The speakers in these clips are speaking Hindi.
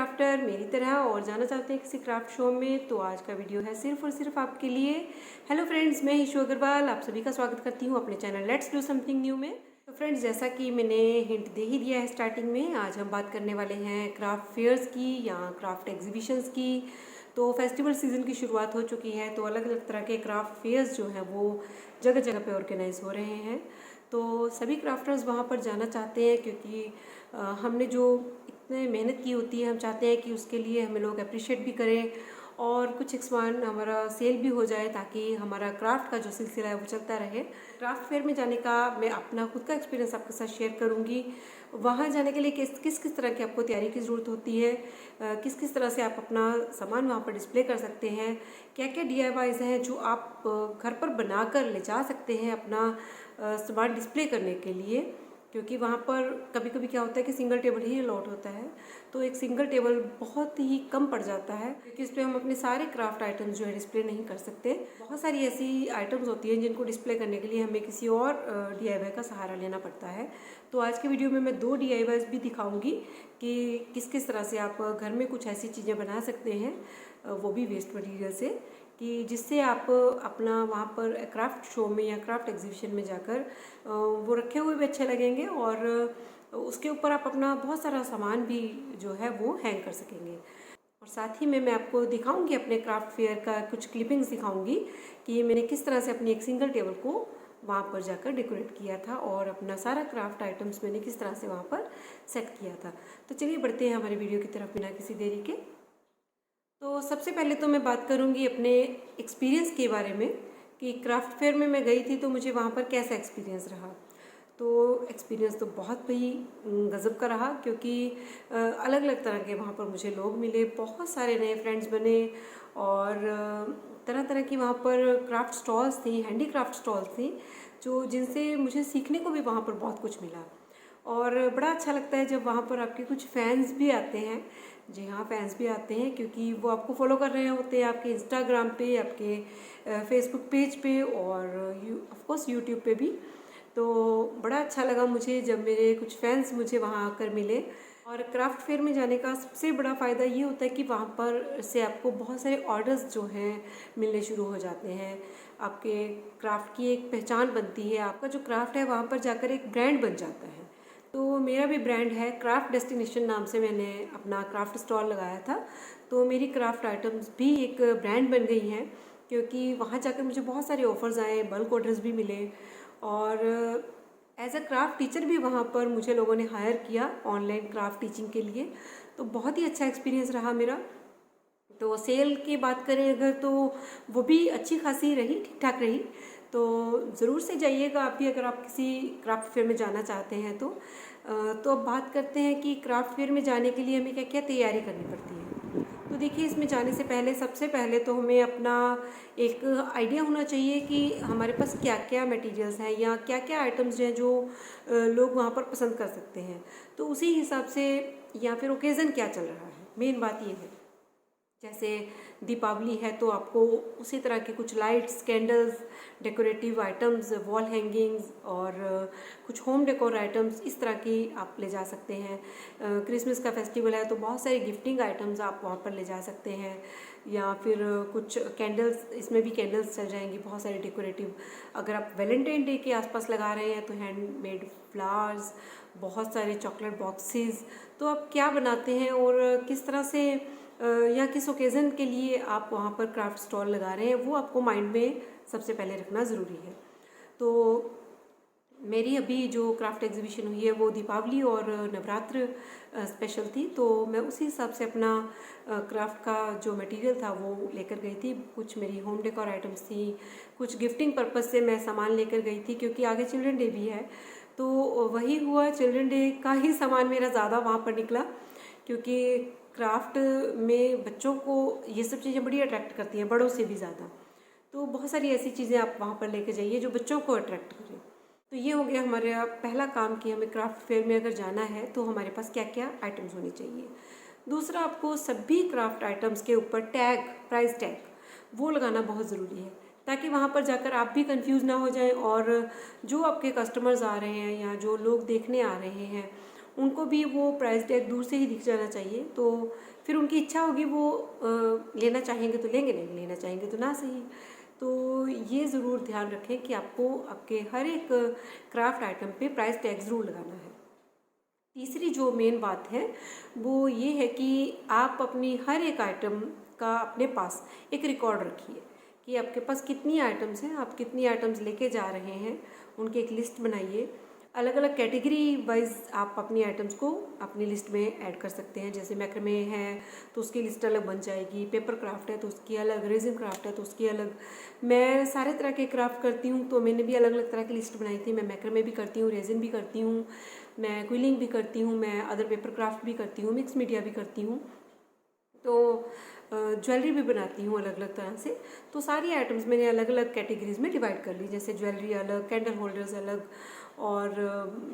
क्राफ्टर मेरी तरह और जाना चाहते हैं किसी क्राफ्ट शो में, तो आज का वीडियो है सिर्फ और सिर्फ आपके लिए। हेलो फ्रेंड्स, मैं ईशू अग्रवाल आप सभी का स्वागत करती हूँ अपने channel let's do something new में। तो फ्रेंड्स, जैसा कि मैंने हिंट दे ही दिया है स्टार्टिंग में, आज हम बात करने वाले हैं क्राफ्ट फेयर्स की या क्राफ्ट एग्जीबिशंस की। तो फेस्टिवल सीज़न की शुरुआत हो चुकी है, तो अलग अलग तरह के क्राफ्ट फेयर्स जो हैं वो जगह जगह पे ऑर्गेनाइज हो रहे हैं। तो सभी क्राफ्टर्स वहाँ पर जाना चाहते हैं क्योंकि हमने जो इतने मेहनत की होती है, हम चाहते हैं कि उसके लिए हमें लोग अप्रिशिएट भी करें और कुछ एक सामान हमारा सेल भी हो जाए ताकि हमारा क्राफ्ट का जो सिलसिला है वो चलता रहे। क्राफ्ट फेयर में जाने का मैं अपना खुद का एक्सपीरियंस आपके साथ शेयर करूंगी। वहाँ जाने के लिए किस किस तरह की आपको तैयारी की ज़रूरत होती है, किस किस तरह से आप अपना सामान वहाँ पर डिस्प्ले कर सकते हैं, क्या क्या DIYs हैं जो आप घर पर बनाकर ले जा सकते हैं अपना सामान डिस्प्ले करने के लिए। क्योंकि वहाँ पर कभी कभी क्या होता है कि सिंगल टेबल ही अलॉट होता है, तो एक सिंगल टेबल बहुत ही कम पड़ जाता है क्योंकि इस पर हम अपने सारे क्राफ्ट आइटम्स जो है डिस्प्ले नहीं कर सकते। बहुत सारी ऐसी आइटम्स होती हैं जिनको डिस्प्ले करने के लिए हमें किसी और DIY का सहारा लेना पड़ता है। तो आज के वीडियो में मैं 2 DIYs भी दिखाऊंगी कि किस किस तरह से आप घर में कुछ ऐसी चीज़ें बना सकते हैं, वो भी वेस्ट मटीरियल से, कि जिससे आप अपना वहाँ पर क्राफ्ट शो में या क्राफ्ट एग्जीबिशन में जाकर वो रखे हुए भी अच्छे लगेंगे और उसके ऊपर आप अपना बहुत सारा सामान भी जो है वो हैंग कर सकेंगे। और साथ ही में मैं आपको दिखाऊंगी अपने क्राफ्ट फेयर का कुछ क्लिपिंग्स दिखाऊंगी कि मैंने किस तरह से अपनी एक सिंगल टेबल को वहाँ पर जाकर डेकोरेट किया था और अपना सारा क्राफ्ट आइटम्स मैंने किस तरह से वहाँ पर सेट किया था। तो चलिए बढ़ते हैं हमारी वीडियो की तरफ बिना किसी देरी के। तो सबसे पहले तो मैं बात करूंगी अपने एक्सपीरियंस के बारे में कि क्राफ्ट फेयर में मैं गई थी तो मुझे वहाँ पर कैसा एक्सपीरियंस रहा। तो एक्सपीरियंस तो बहुत ही गज़ब का रहा क्योंकि अलग अलग तरह के वहाँ पर मुझे लोग मिले, बहुत सारे नए फ्रेंड्स बने और तरह तरह की वहाँ पर क्राफ्ट स्टॉल्स थी, हैंडी क्राफ्ट स्टॉल्स थी जो जिनसे मुझे सीखने को भी वहाँ पर बहुत कुछ मिला। और बड़ा अच्छा लगता है जब वहाँ पर आपके कुछ फैंस भी आते हैं। जी हाँ, फैंस भी आते हैं क्योंकि वो आपको फॉलो कर रहे होते हैं आपके इंस्टाग्राम पे, आपके फेसबुक पेज पे और ऑफ कोर्स यूट्यूब पे भी। तो बड़ा अच्छा लगा मुझे जब मेरे कुछ फैंस मुझे वहाँ आकर मिले। और क्राफ्ट फेयर में जाने का सबसे बड़ा फ़ायदा ये होता है कि वहाँ पर से आपको बहुत सारे ऑर्डर्स जो हैं मिलने शुरू हो जाते हैं। आपके क्राफ्ट की एक पहचान बनती है, आपका जो क्राफ्ट है वहाँ पर जाकर एक ब्रांड बन जाता है। तो मेरा भी ब्रांड है, क्राफ्ट डेस्टिनेशन नाम से मैंने अपना क्राफ्ट स्टॉल लगाया था। तो मेरी क्राफ्ट आइटम्स भी एक ब्रांड बन गई हैं क्योंकि वहाँ जाकर मुझे बहुत सारे ऑफ़र्स आए, बल्क ऑर्डर्स भी मिले और एज अ क्राफ्ट टीचर भी वहाँ पर मुझे लोगों ने हायर किया ऑनलाइन क्राफ्ट टीचिंग के लिए। तो बहुत ही अच्छा एक्सपीरियंस रहा मेरा। तो सेल की बात करें अगर तो वो भी अच्छी खासी रही, ठीक ठाक रही। तो ज़रूर से जाइएगा आप भी अगर आप किसी क्राफ्ट फेयर में जाना चाहते हैं तो। तो अब बात करते हैं कि क्राफ्ट फेयर में जाने के लिए हमें क्या क्या तैयारी करनी पड़ती है। तो देखिए, इसमें जाने से पहले सबसे पहले तो हमें अपना एक आइडिया होना चाहिए कि हमारे पास क्या क्या मटेरियल्स हैं या क्या क्या आइटम्स हैं जो लोग वहाँ पर पसंद कर सकते हैं। तो उसी हिसाब से या फिर ओकेज़न क्या चल रहा है, मेन बात ये है। जैसे दीपावली है तो आपको उसी तरह के कुछ lights, candles, decorative items, wall hangings और कुछ होम डेकोर आइटम्स इस तरह की आप ले जा सकते हैं। क्रिसमस का फेस्टिवल है तो बहुत सारी गिफ्टिंग आइटम्स आप वहाँ पर ले जा सकते हैं। या फिर कुछ कैंडल्स, इसमें भी कैंडल्स चल जाएंगी बहुत सारे डेकोरेटिव। अगर आप वैलेंटाइन डे के आसपास लगा रहे हैं तो हैंडमेड फ्लावर्स, बहुत सारे चॉकलेट बॉक्सेस। तो आप क्या बनाते हैं और किस तरह से या किस ओकेज़न के लिए आप वहाँ पर क्राफ्ट स्टॉल लगा रहे हैं वो आपको माइंड में सबसे पहले रखना ज़रूरी है। तो मेरी अभी जो क्राफ्ट एग्जीबिशन हुई है वो दीपावली और नवरात्र स्पेशल थी, तो मैं उसी हिसाब से अपना क्राफ्ट का जो मटेरियल था वो लेकर गई थी। कुछ मेरी होम डेकोर आइटम्स थी, कुछ गिफ्टिंग पर्पज़ से मैं सामान लेकर गई थी क्योंकि आगे चिल्ड्रन डे भी है। तो वही हुआ, चिल्ड्रन डे का ही सामान मेरा ज़्यादा वहाँ पर निकला क्योंकि क्राफ्ट में बच्चों को ये सब चीज़ें बड़ी अट्रैक्ट करती हैं, बड़ों से भी ज़्यादा। तो बहुत सारी ऐसी चीज़ें आप वहाँ पर लेके जाइए जो बच्चों को अट्रैक्ट करें। तो ये हो गया हमारा पहला काम कि हमें क्राफ्ट फेयर में अगर जाना है तो हमारे पास क्या क्या आइटम्स होनी चाहिए। दूसरा, आपको सभी क्राफ्ट आइटम्स के ऊपर टैग, प्राइस टैग वो लगाना बहुत ज़रूरी है ताकि वहाँ पर जाकर आप भी कंफ्यूज ना हो जाएं और जो आपके कस्टमर्स आ रहे हैं या जो लोग देखने आ रहे हैं उनको भी वो प्राइस टैग दूर से ही दिख जाना चाहिए, तो फिर उनकी इच्छा होगी वो लेना चाहेंगे तो लेंगे, नहीं लेना चाहेंगे तो ना सही। तो ये ज़रूर ध्यान रखें कि आपको आपके हर एक क्राफ्ट आइटम पे प्राइस टैग ज़रूर लगाना है। तीसरी जो मेन बात है वो ये है कि आप अपनी हर एक आइटम का अपने पास एक रिकॉर्ड रखिए कि आपके पास कितनी आइटम्स हैं, आप कितनी आइटम्स लेके जा रहे हैं, उनकी एक लिस्ट बनाइए। अलग अलग कैटेगरी वाइज आप अपनी आइटम्स को अपनी लिस्ट में ऐड कर सकते हैं। जैसे मैक्रामे है तो उसकी लिस्ट अलग बन जाएगी, पेपर क्राफ्ट है तो उसकी अलग, रेजिन क्राफ्ट है तो उसकी अलग। मैं सारे तरह के क्राफ्ट करती हूँ तो मैंने भी अलग अलग तरह की लिस्ट बनाई थी। मैं मैक्रामे भी करती हूँ, रेजिन भी करती हूँ, मैं क्विलिंग भी करती हूँ, मैं अदर पेपर क्राफ्ट भी करती हूँ, मिक्स मीडिया भी करती हूँ, तो ज्वेलरी भी बनाती हूँ अलग अलग तरह से। तो सारी आइटम्स मैंने अलग अलग कैटेगरीज में डिवाइड कर ली, जैसे ज्वेलरी अलग, कैंडल होल्डर्स अलग, और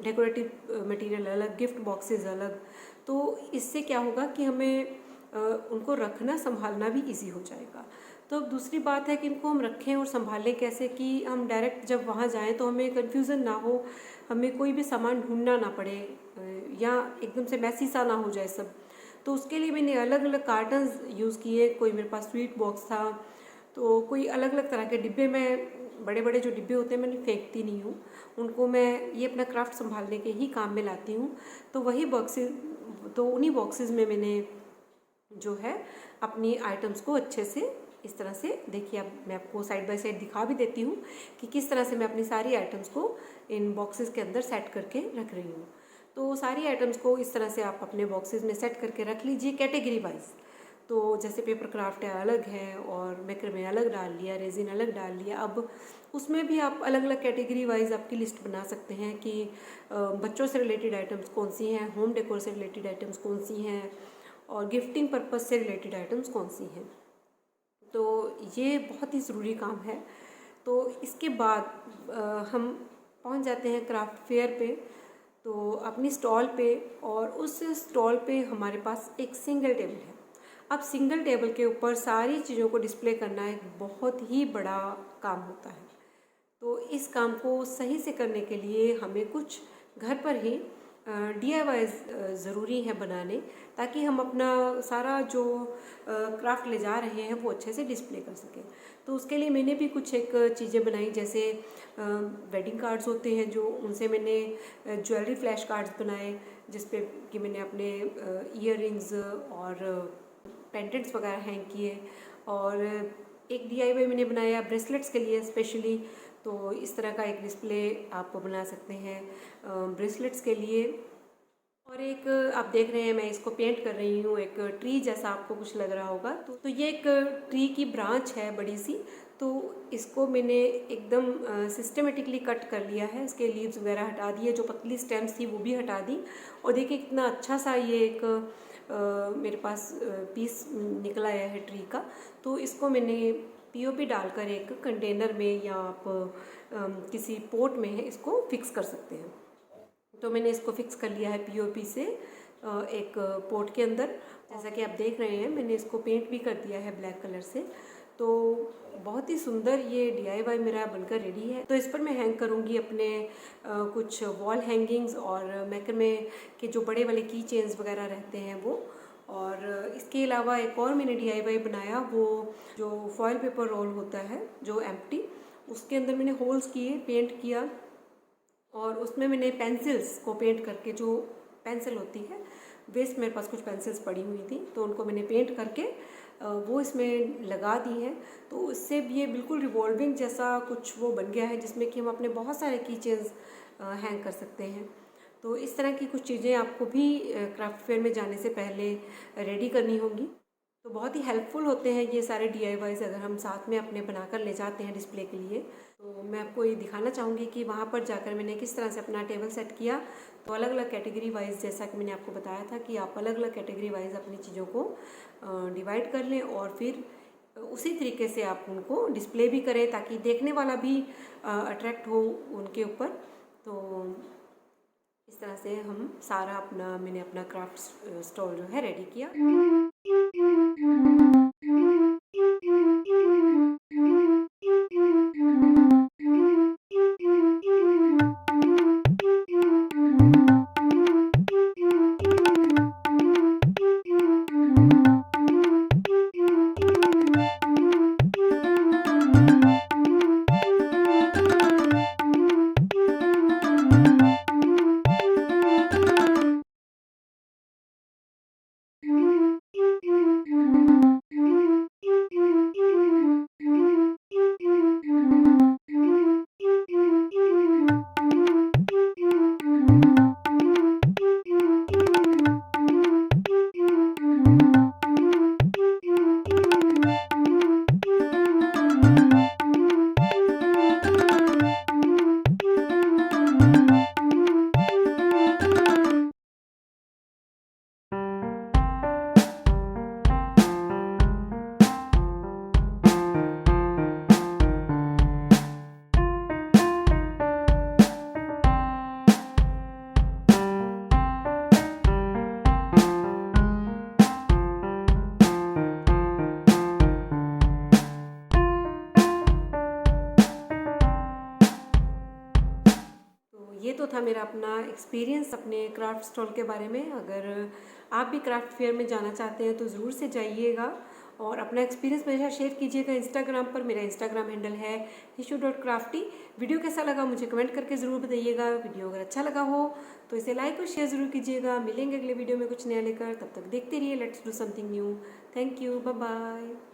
डेकोरेटिव मटेरियल अलग, गिफ्ट बॉक्सेस अलग। तो इससे क्या होगा कि हमें उनको रखना संभालना भी इजी हो जाएगा। तो अब दूसरी बात है कि इनको हम रखें और संभालें कैसे कि हम डायरेक्ट जब वहाँ जाएं तो हमें कन्फ्यूज़न ना हो, हमें कोई भी सामान ढूंढना ना पड़े, या एकदम से मैसी सा ना हो जाए सब। तो उसके लिए मैंने अलग अलग कार्टन्स यूज़ किए। कोई मेरे पास स्वीट बॉक्स था, तो कोई अलग अलग तरह के डिब्बे, में बड़े बड़े जो डिब्बे होते हैं मैंने फेंकती नहीं हूँ, उनको मैं ये अपना क्राफ्ट संभालने के ही काम में लाती हूँ। तो वही बॉक्सेस, तो उन्हीं बॉक्सेस में मैंने जो है अपनी आइटम्स को अच्छे से इस तरह से, देखिए अब मैं आपको साइड बाय साइड दिखा भी देती हूँ कि किस तरह से मैं अपनी सारी आइटम्स को इन बॉक्सेस के अंदर सेट करके रख रही हूँ। तो सारी आइटम्स को इस तरह से आप अपने बॉक्सेस में सेट करके रख लीजिए कैटेगरी वाइज। तो जैसे पेपर क्राफ्ट है अलग है, और मैक्रामे अलग डाल लिया, रेजिन अलग डाल लिया। अब उसमें भी आप अलग अलग कैटेगरी वाइज आपकी लिस्ट बना सकते हैं कि बच्चों से रिलेटेड आइटम्स कौन सी हैं, होम डेकोर से रिलेटेड आइटम्स कौन सी हैं, और गिफ्टिंग पर्पस से रिलेटेड आइटम्स कौन सी हैं। तो ये बहुत ही ज़रूरी काम है। तो इसके बाद हम पहुंच जाते हैं क्राफ्ट फेयर पे, तो अपनी स्टॉल पे, और उस स्टॉल पे हमारे पास एक सिंगल टेबल है। अब सिंगल टेबल के ऊपर सारी चीज़ों को डिस्प्ले करना एक बहुत ही बड़ा काम होता है। तो इस काम को सही से करने के लिए हमें कुछ घर पर ही DIY ज़रूरी है बनाने, ताकि हम अपना सारा जो क्राफ्ट ले जा रहे हैं वो अच्छे से डिस्प्ले कर सकें। तो उसके लिए मैंने भी कुछ एक चीज़ें बनाई, जैसे वेडिंग कार्ड्स होते हैं जो, उनसे मैंने ज्वेलरी फ्लैश कार्ड्स बनाए, जिस पे कि मैंने अपने ईयररिंग्स और पेंडेंट्स वगैरह हैंग किए। और एक DIY मैंने बनाया ब्रेसलेट्स के लिए स्पेशली, तो इस तरह का एक डिस्प्ले आप बना सकते हैं ब्रेसलेट्स के लिए। और एक आप देख रहे हैं मैं इसको पेंट कर रही हूँ, एक ट्री जैसा आपको कुछ लग रहा होगा, तो ये एक ट्री की ब्रांच है बड़ी सी। तो इसको मैंने एकदम सिस्टमेटिकली कट कर लिया है, इसके लीव्स वगैरह हटा दिए, जो पतली स्टेम्स थी वो भी हटा दी। और देखिए कितना अच्छा सा ये एक मेरे पास पीस निकला आया है ट्री का। तो इसको मैंने POP डालकर एक कंटेनर में, या आप किसी पोट में है इसको फिक्स कर सकते हैं। तो मैंने इसको फिक्स कर लिया है POP से एक पोट के अंदर। जैसा कि आप देख रहे हैं मैंने इसको पेंट भी कर दिया है ब्लैक कलर से। तो बहुत ही सुंदर ये DIY मेरा बनकर रेडी है। तो इस पर मैं हैंग करूँगी अपने कुछ वॉल हैंगिंग्स, और मैक्रामे के जो बड़े वाले की चेन्स वगैरह रहते हैं वो। और इसके अलावा एक और मैंने DIY बनाया, वो जो फॉयल पेपर रोल होता है जो एम्प्टी, उसके अंदर मैंने होल्स किए, पेंट किया, और उसमें मैंने पेंसिल्स को पेंट करके, जो पेंसिल होती है वेस्ट, मेरे पास कुछ पेंसिल्स पड़ी हुई थी तो उनको मैंने पेंट करके वो इसमें लगा दी है। तो इससे भी ये बिल्कुल रिवॉल्विंग जैसा कुछ वो बन गया है, जिसमें कि हम अपने बहुत सारे की चेन्स हैंग कर सकते हैं। तो इस तरह की कुछ चीज़ें आपको भी क्राफ्ट फेयर में जाने से पहले रेडी करनी होंगी। तो बहुत ही हेल्पफुल होते हैं ये सारे DIYs अगर हम साथ में अपने बनाकर ले जाते हैं डिस्प्ले के लिए। तो मैं आपको ये दिखाना चाहूँगी कि वहाँ पर जाकर मैंने किस तरह से अपना टेबल सेट किया। तो अलग अलग कैटेगरी वाइज, जैसा कि मैंने आपको बताया था कि आप अलग अलग कैटेगरी वाइज अपनी चीज़ों को डिवाइड कर लें, और फिर उसी तरीके से आप उनको डिस्प्ले भी करें, ताकि देखने वाला भी अट्रैक्ट हो उनके ऊपर। तो इस तरह से हम सारा मैंने अपना क्राफ्ट स्टॉल जो है रेडी किया। तो था मेरा अपना एक्सपीरियंस अपने क्राफ्ट स्टॉल के बारे में। अगर आप भी क्राफ्ट फेयर में जाना चाहते हैं तो ज़रूर से जाइएगा और अपना एक्सपीरियंस मेरे साथ शेयर कीजिएगा इंस्टाग्राम पर। मेरा इंस्टाग्राम हैंडल है hishu.crafty। वीडियो कैसा लगा मुझे कमेंट करके ज़रूर बताइएगा। वीडियो अगर अच्छा लगा हो तो इसे लाइक और शेयर ज़रूर कीजिएगा। मिलेंगे अगले वीडियो में कुछ नया लेकर, तब तक देखते रहिए let's do something new. Thank you, bye bye.